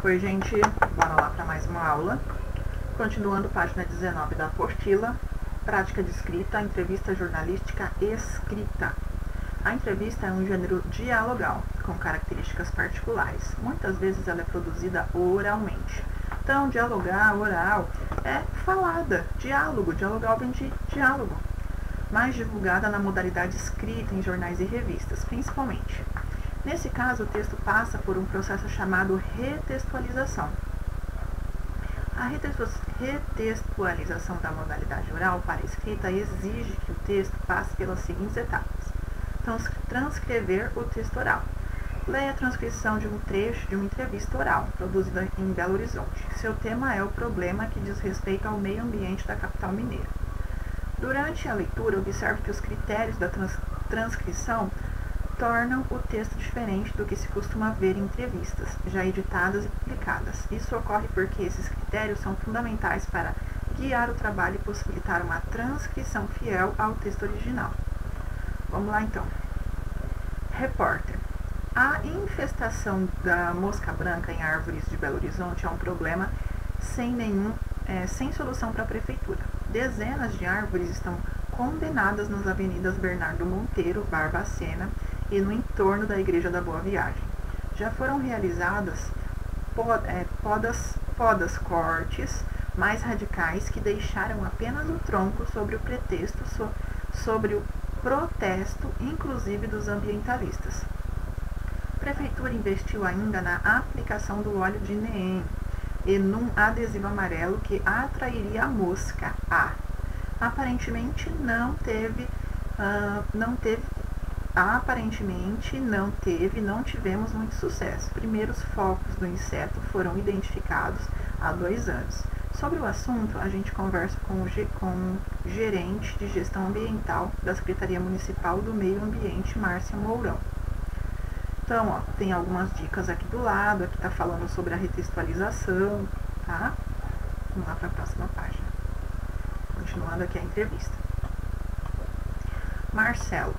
Oi, gente, bora lá para mais uma aula. Continuando página 19 da apostila, prática de escrita, entrevista jornalística escrita. A entrevista é um gênero dialogal, com características particulares. Muitas vezes ela é produzida oralmente. Então, dialogar, oral, é falada, diálogo, dialogal vem de diálogo. Mais divulgada na modalidade escrita em jornais e revistas, principalmente. Nesse caso, o texto passa por um processo chamado retextualização. A retextualização da modalidade oral para a escrita exige que o texto passe pelas seguintes etapas. Então, transcrever o texto oral. Leia a transcrição de um trecho de uma entrevista oral, produzida em Belo Horizonte. Seu tema é o problema que diz respeito ao meio ambiente da capital mineira. Durante a leitura, observe que os critérios da transcrição tornam o texto diferente do que se costuma ver em entrevistas, já editadas e publicadas. Isso ocorre porque esses critérios são fundamentais para guiar o trabalho e possibilitar uma transcrição fiel ao texto original. Vamos lá então. Repórter. A infestação da mosca branca em árvores de Belo Horizonte é um problema sem solução para a prefeitura. Dezenas de árvores estão condenadas nas avenidas Bernardo Monteiro, Barbacena e no entorno da Igreja da Boa Viagem. Já foram realizadas podas cortes mais radicais que deixaram apenas o tronco sobre o pretexto sobre o protesto, inclusive dos ambientalistas. A prefeitura investiu ainda na aplicação do óleo de neem e num adesivo amarelo que atrairia a mosca. Aparentemente não tivemos muito sucesso. Primeiros focos do inseto foram identificados há 2 anos. Sobre o assunto, a gente conversa com o gerente de gestão ambiental da Secretaria Municipal do Meio Ambiente, Márcia Mourão. Então, tem algumas dicas aqui do lado, aqui está falando sobre a retextualização, tá? Vamos lá para a próxima página. Continuando aqui a entrevista. Marcelo.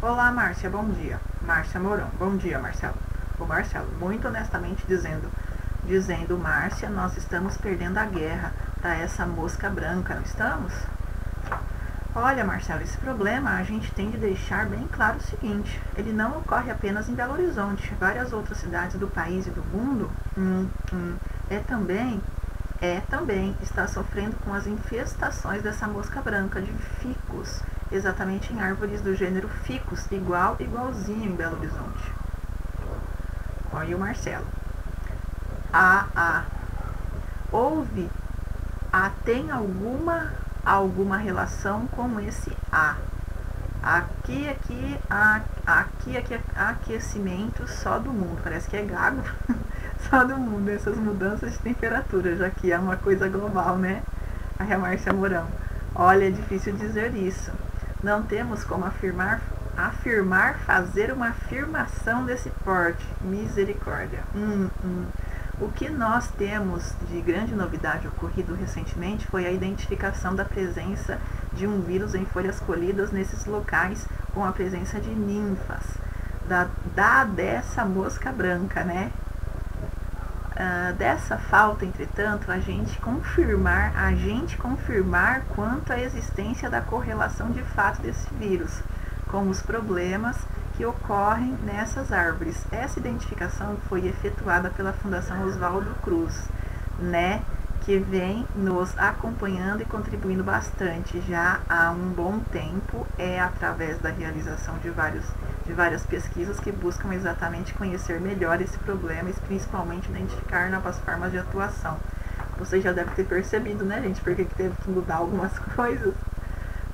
Olá, Márcia, bom dia. Márcia Mourão. Bom dia, Marcelo. O Marcelo, muito honestamente dizendo, Márcia, nós estamos perdendo a guerra para essa mosca branca, não estamos? Olha, Marcelo, esse problema a gente tem de deixar bem claro o seguinte, ele não ocorre apenas em Belo Horizonte, várias outras cidades do país e do mundo também está sofrendo com as infestações dessa mosca branca de ficus, exatamente em árvores do gênero ficus, igualzinho em Belo Horizonte. Olha o Marcelo. Tem alguma relação com esse aquecimento só do mundo, parece que é gago, só do mundo, essas mudanças de temperatura, já que é uma coisa global, né? A Márcia Mourão. Olha, é difícil dizer isso. Não temos como fazer uma afirmação desse porte. Misericórdia. O que nós temos de grande novidade ocorrido recentemente foi a identificação da presença de um vírus em folhas colhidas nesses locais com a presença de ninfas, dessa mosca branca, né? Dessa falta, entretanto, a gente confirmar quanto à existência da correlação de fato desse vírus com os problemas que ocorrem nessas árvores. Essa identificação foi efetuada pela Fundação Oswaldo Cruz, né, que vem nos acompanhando e contribuindo bastante já há um bom tempo, através da realização de várias pesquisas que buscam exatamente conhecer melhor esse problema e principalmente identificar novas formas de atuação. Vocês já devem ter percebido, né, gente, porque teve que mudar algumas coisas.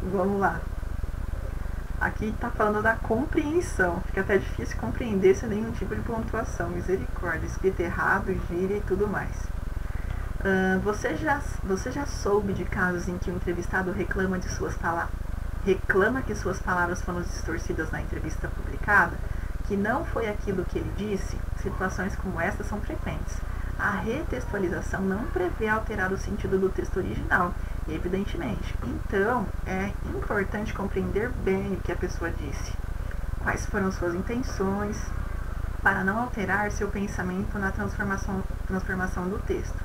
Vamos lá. Aqui está falando da compreensão. Fica até difícil compreender sem nenhum tipo de pontuação. Misericórdia, escrito errado, gíria e tudo mais. Você já soube de casos em que o entrevistado reclama que suas palavras foram distorcidas na entrevista publicada? Que não foi aquilo que ele disse? Situações como esta são frequentes. A retextualização não prevê alterar o sentido do texto original, evidentemente. Então, é importante compreender bem o que a pessoa disse, quais foram suas intenções, para não alterar seu pensamento na transformação do texto.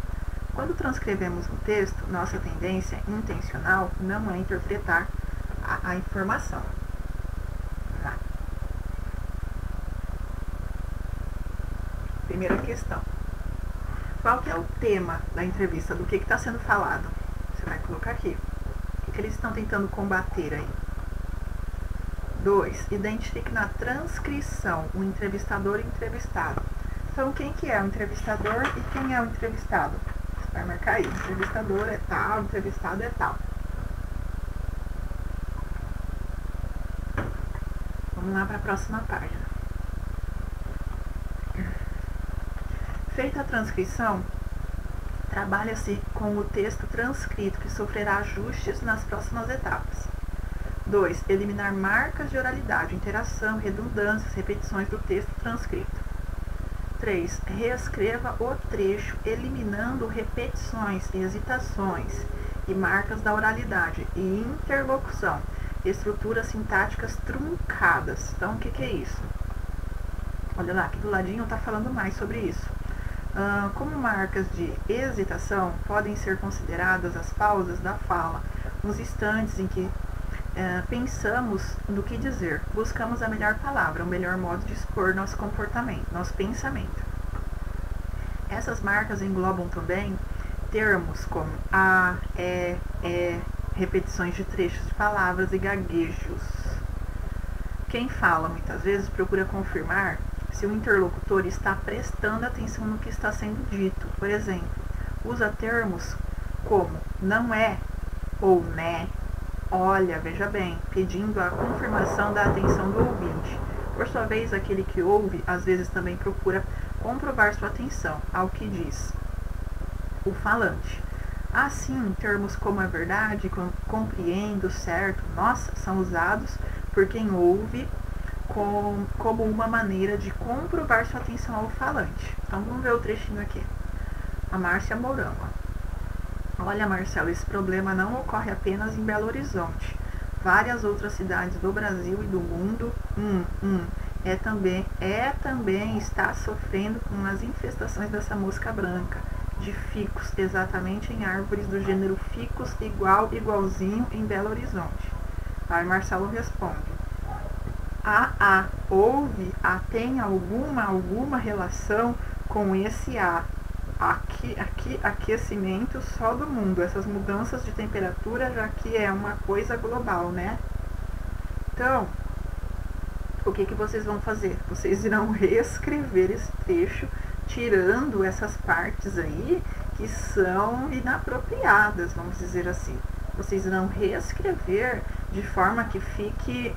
Quando transcrevemos um texto, nossa tendência intencional não é interpretar a informação. Tá? Primeira questão. Qual que é o tema da entrevista? Do que está sendo falado? Você vai colocar aqui. O que eles estão tentando combater aí? 2. Identifique na transcrição o entrevistador e o entrevistado. Então, quem que é o entrevistador e quem é o entrevistado? Você vai marcar aí. O entrevistador é tal, o entrevistado é tal. Vamos lá para a próxima página. Feita a transcrição, trabalha-se com o texto transcrito, que sofrerá ajustes nas próximas etapas. 2. Eliminar marcas de oralidade, interação, redundâncias, repetições do texto transcrito. 3. Reescreva o trecho, eliminando repetições, hesitações e marcas da oralidade e interlocução, estruturas sintáticas truncadas. Então, o que é isso? Olha lá, aqui do ladinho está falando mais sobre isso. Como marcas de hesitação, podem ser consideradas as pausas da fala, os instantes em que pensamos no que dizer, buscamos a melhor palavra, o melhor modo de expor nosso comportamento, nosso pensamento. Essas marcas englobam também termos como a, repetições de trechos de palavras e gaguejos. Quem fala muitas vezes procura confirmar se o interlocutor está prestando atenção no que está sendo dito. Por exemplo, usa termos como não é ou né, olha, veja bem, pedindo a confirmação da atenção do ouvinte. Por sua vez, aquele que ouve, às vezes também procura comprovar sua atenção ao que diz o falante. Assim, termos como a verdade, compreendo, certo, nossa, são usados por quem ouve como uma maneira de comprovar sua atenção ao falante. Então, vamos ver o trechinho aqui. A Márcia Mourão. Olha, Marcelo, esse problema não ocorre apenas em Belo Horizonte. Várias outras cidades do Brasil e do mundo também está sofrendo com as infestações dessa mosca branca, de ficus, exatamente em árvores do gênero ficus, igualzinho em Belo Horizonte. Aí Marcelo responde. Houve, tem alguma relação com esse aquecimento só do mundo, essas mudanças de temperatura, já que é uma coisa global, né? Então, o que vocês vão fazer? Vocês irão reescrever esse trecho, tirando essas partes aí que são inapropriadas, vamos dizer assim. Vocês irão reescrever de forma que fique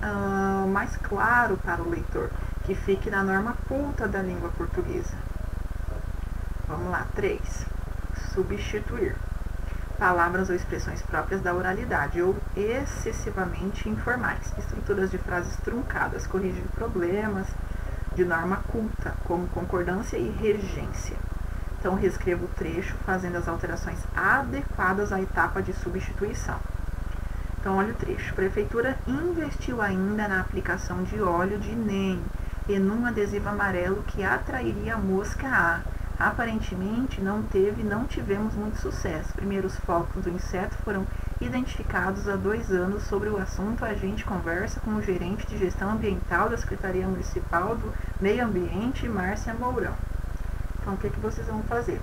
mais claro para o leitor, que fique na norma culta da língua portuguesa. Vamos lá, 3. Substituir palavras ou expressões próprias da oralidade ou excessivamente informais, estruturas de frases truncadas, corrigir problemas de norma culta, como concordância e regência. Então, reescreva o trecho fazendo as alterações adequadas à etapa de substituição. Então, olha o trecho. Prefeitura investiu ainda na aplicação de óleo de NEM e num adesivo amarelo que atrairia a mosca A. Aparentemente, não tivemos muito sucesso. Primeiros focos do inseto foram identificados há 2 anos. Sobre o assunto, a gente conversa com o gerente de gestão ambiental da Secretaria Municipal do Meio Ambiente, Márcia Mourão. Então, o que vocês vão fazer?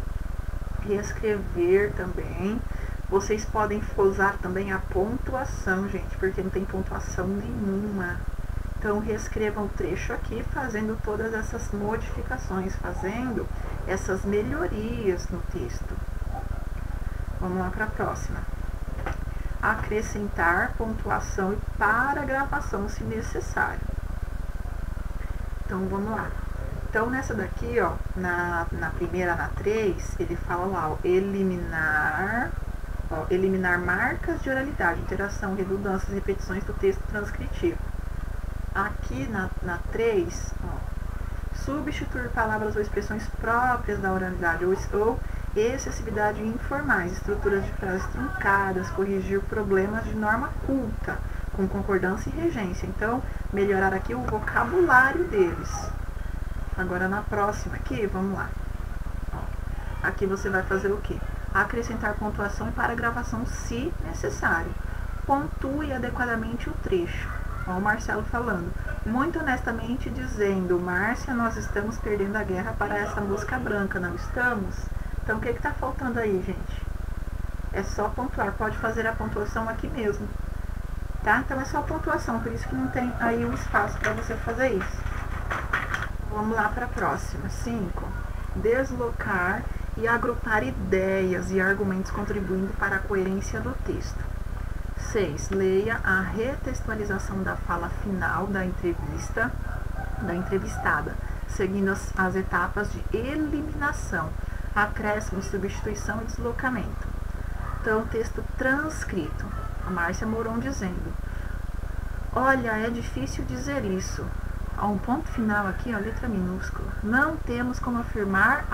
Reescrever também. Vocês podem usar também a pontuação, gente, porque não tem pontuação nenhuma. Então, reescrevam o trecho aqui, fazendo todas essas modificações, fazendo essas melhorias no texto. Vamos lá para a próxima. Acrescentar pontuação e paragrafação, se necessário. Então, vamos lá. Então, nessa daqui, ó, na primeira, na 3, ele fala lá, ó, eliminar marcas de oralidade, interação, redundâncias, repetições do texto transcritivo. Aqui na 3, ó, substituir palavras ou expressões próprias da oralidade ou excessividade informais, estruturas de frases truncadas, corrigir problemas de norma culta, com concordância e regência. Então, melhorar aqui o vocabulário deles. Agora na próxima aqui, vamos lá. Aqui você vai fazer o quê? Acrescentar pontuação para a gravação se necessário. Pontue adequadamente o trecho. Ó, o Marcelo falando. Muito honestamente dizendo, Márcia, nós estamos perdendo a guerra para essa mosca branca, não estamos? Então o que está faltando aí, gente? É só pontuar, pode fazer a pontuação aqui mesmo. Tá? Então é só pontuação, por isso que não tem aí o espaço para você fazer isso. Vamos lá para a próxima. 5. Deslocar e agrupar ideias e argumentos contribuindo para a coerência do texto. 6. Leia a retextualização da fala final da entrevistada, seguindo as etapas de eliminação, acréscimo, substituição e deslocamento. Então, texto transcrito. A Márcia Moron dizendo: olha, é difícil dizer isso. Há um ponto final aqui, ó, letra minúscula. Não temos como afirmar,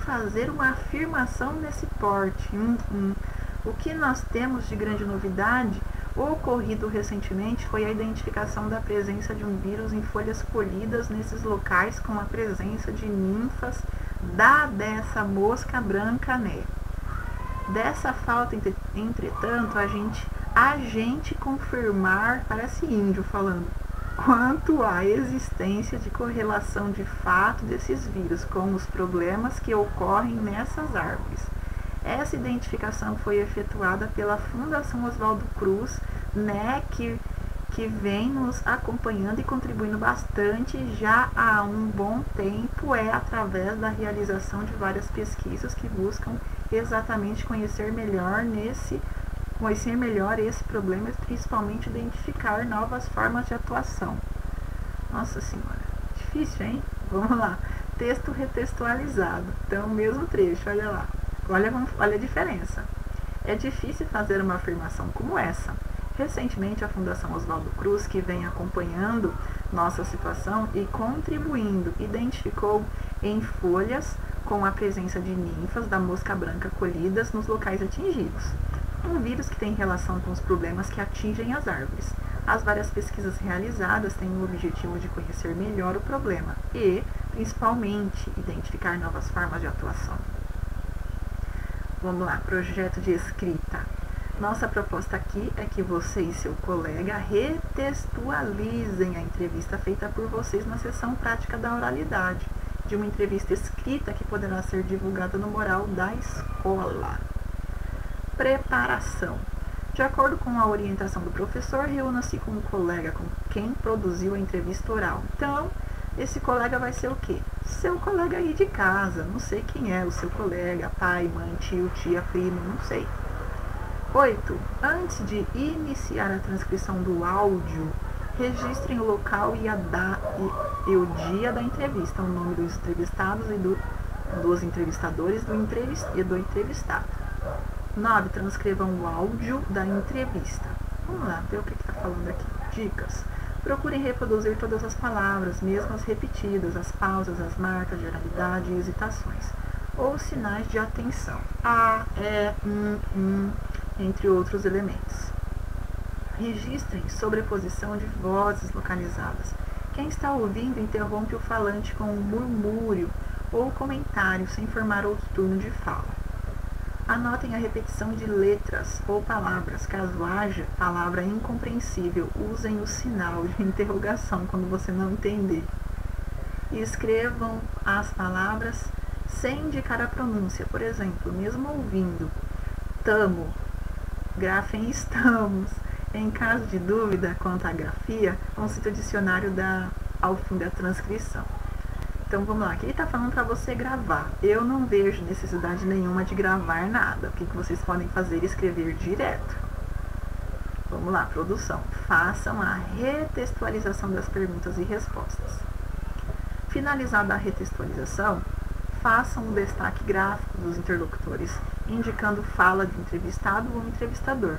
fazer uma afirmação nesse porte. O que nós temos de grande novidade, ocorrido recentemente, foi a identificação da presença de um vírus em folhas colhidas nesses locais com a presença de ninfas dessa mosca branca, né? Dessa falta, entretanto, a gente confirmar, parece índio falando, quanto à existência de correlação de fato desses vírus com os problemas que ocorrem nessas árvores. Essa identificação foi efetuada pela Fundação Oswaldo Cruz, né, que vem nos acompanhando e contribuindo bastante já há um bom tempo, através da realização de várias pesquisas que buscam exatamente conhecer melhor esse problema e principalmente identificar novas formas de atuação. Nossa senhora, difícil, hein? Vamos lá. Texto retextualizado. Então, mesmo trecho, olha lá. Olha a diferença. É difícil fazer uma afirmação como essa. Recentemente, a Fundação Oswaldo Cruz, que vem acompanhando nossa situação e contribuindo, identificou em folhas com a presença de ninfas da mosca branca colhidas nos locais atingidos. Um vírus que tem relação com os problemas que atingem as árvores. As várias pesquisas realizadas têm o objetivo de conhecer melhor o problema e, principalmente, identificar novas formas de atuação. Vamos lá, projeto de escrita. Nossa proposta aqui é que você e seu colega retextualizem a entrevista feita por vocês na sessão prática da oralidade, de uma entrevista escrita que poderá ser divulgada no mural da escola. Preparação. De acordo com a orientação do professor, reúna-se com o colega com quem produziu a entrevista oral. Então, esse colega vai ser o quê? Seu colega aí de casa, não sei quem é o seu colega, pai, mãe, tio, tia, primo, não sei. 8. Antes de iniciar a transcrição do áudio, registrem o local e o dia da entrevista, o nome dos entrevistados e dos entrevistadores e do entrevistado. 9. Transcrevam o áudio da entrevista. Vamos lá, ver o que está falando aqui. Dicas. Procurem reproduzir todas as palavras, mesmo as repetidas, as pausas, as marcas de oralidade e hesitações, ou sinais de atenção. Entre outros elementos. Registrem sobreposição de vozes localizadas. Quem está ouvindo interrompe o falante com um murmúrio ou comentário sem formar outro turno de fala. Anotem a repetição de letras ou palavras. Caso haja palavra incompreensível, usem o sinal de interrogação quando você não entender. E escrevam as palavras sem indicar a pronúncia. Por exemplo, mesmo ouvindo tamo, grafem estamos. Em caso de dúvida quanto à grafia, consulte o dicionário ao fim da transcrição. Então vamos lá, aqui ele está falando para você gravar. Eu não vejo necessidade nenhuma de gravar nada. O que vocês podem fazer é escrever direto. Vamos lá, produção. Façam a retextualização das perguntas e respostas. Finalizada a retextualização, façam o destaque gráfico dos interlocutores, indicando fala de entrevistado ou entrevistador.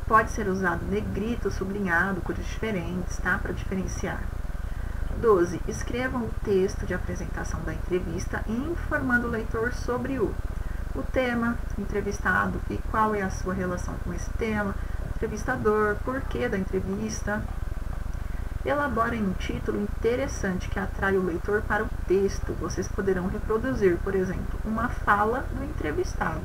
Pode ser usado negrito, sublinhado, cores diferentes, tá? Para diferenciar. 12. Escrevam o texto de apresentação da entrevista, informando o leitor sobre o tema, entrevistado e qual é a sua relação com esse tema, entrevistador, porquê da entrevista. Elaborem um título interessante que atrai o leitor para o texto, vocês poderão reproduzir, por exemplo, uma fala do entrevistado.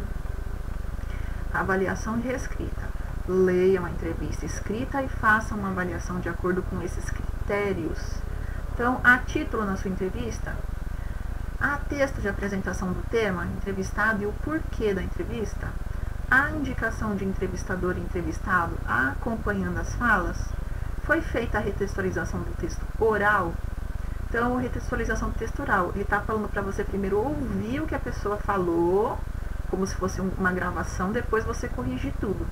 Avaliação de reescrita. Leiam a entrevista escrita e façam uma avaliação de acordo com esses critérios. Então, há título na sua entrevista? Há texto de apresentação do tema entrevistado e o porquê da entrevista? Há indicação de entrevistador e entrevistado acompanhando as falas? Foi feita a retextualização do texto oral? Então, a retextualização do texto oral, ele está falando para você primeiro ouvir o que a pessoa falou, como se fosse uma gravação, depois você corrigir tudo.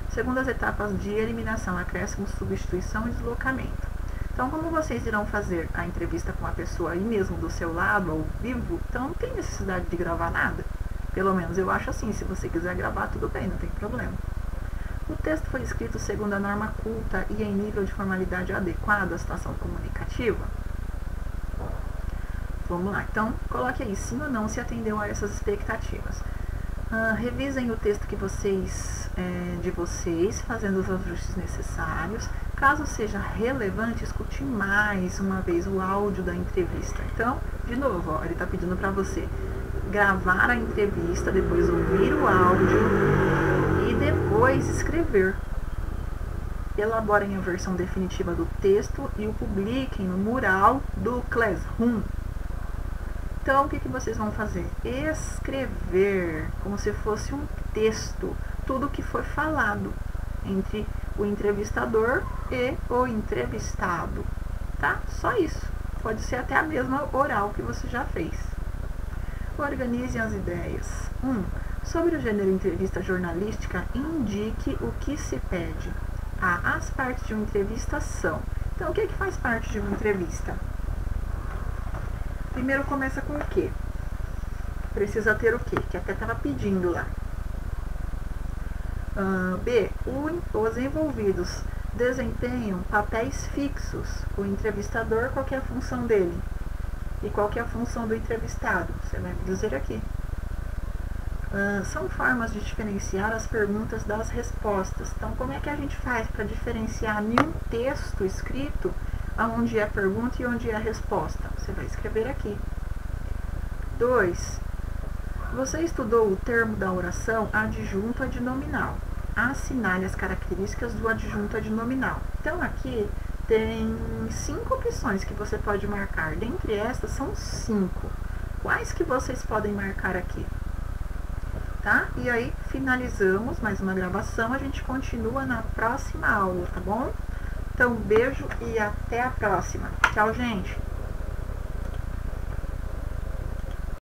Segundo as etapas de eliminação, acréscimo, substituição e deslocamento. Então, como vocês irão fazer a entrevista com a pessoa aí mesmo do seu lado, ao vivo, então não tem necessidade de gravar nada. Pelo menos eu acho assim, se você quiser gravar, tudo bem, não tem problema. O texto foi escrito segundo a norma culta e em nível de formalidade adequado à situação comunicativa? Vamos lá, então coloque aí sim ou não se atendeu a essas expectativas. Revisem o texto que de vocês, fazendo os ajustes necessários. Caso seja relevante, escute mais uma vez o áudio da entrevista. Então, de novo, ó, ele está pedindo para você gravar a entrevista, depois ouvir o áudio e depois escrever. Elaborem a versão definitiva do texto e o publiquem no mural do Classroom. Então, o que vocês vão fazer? Escrever, como se fosse um texto, tudo que foi falado entre o entrevistador e o entrevistado, tá? Só isso. Pode ser até a mesma oral que você já fez. Organizem as ideias. Sobre o gênero entrevista jornalística, indique o que se pede. As partes de uma entrevista são. Então, o que faz parte de uma entrevista? Primeiro começa com o quê? Precisa ter o quê? Que até estava pedindo lá. B. Os envolvidos desempenham papéis fixos. O entrevistador, qual que é a função dele? E qual que é a função do entrevistado? Você vai me dizer aqui. São formas de diferenciar as perguntas das respostas. Então, como é que a gente faz para diferenciar em um texto escrito onde é a pergunta e onde é a resposta? Você vai escrever aqui. 2. Você estudou o termo da oração adjunto adnominal. Assinale as características do adjunto adnominal. Então, aqui tem 5 opções que você pode marcar. Dentre estas, são 5. Quais que vocês podem marcar aqui? Tá? E aí, finalizamos mais uma gravação. A gente continua na próxima aula, tá bom? Então, beijo e até a próxima. Tchau, gente!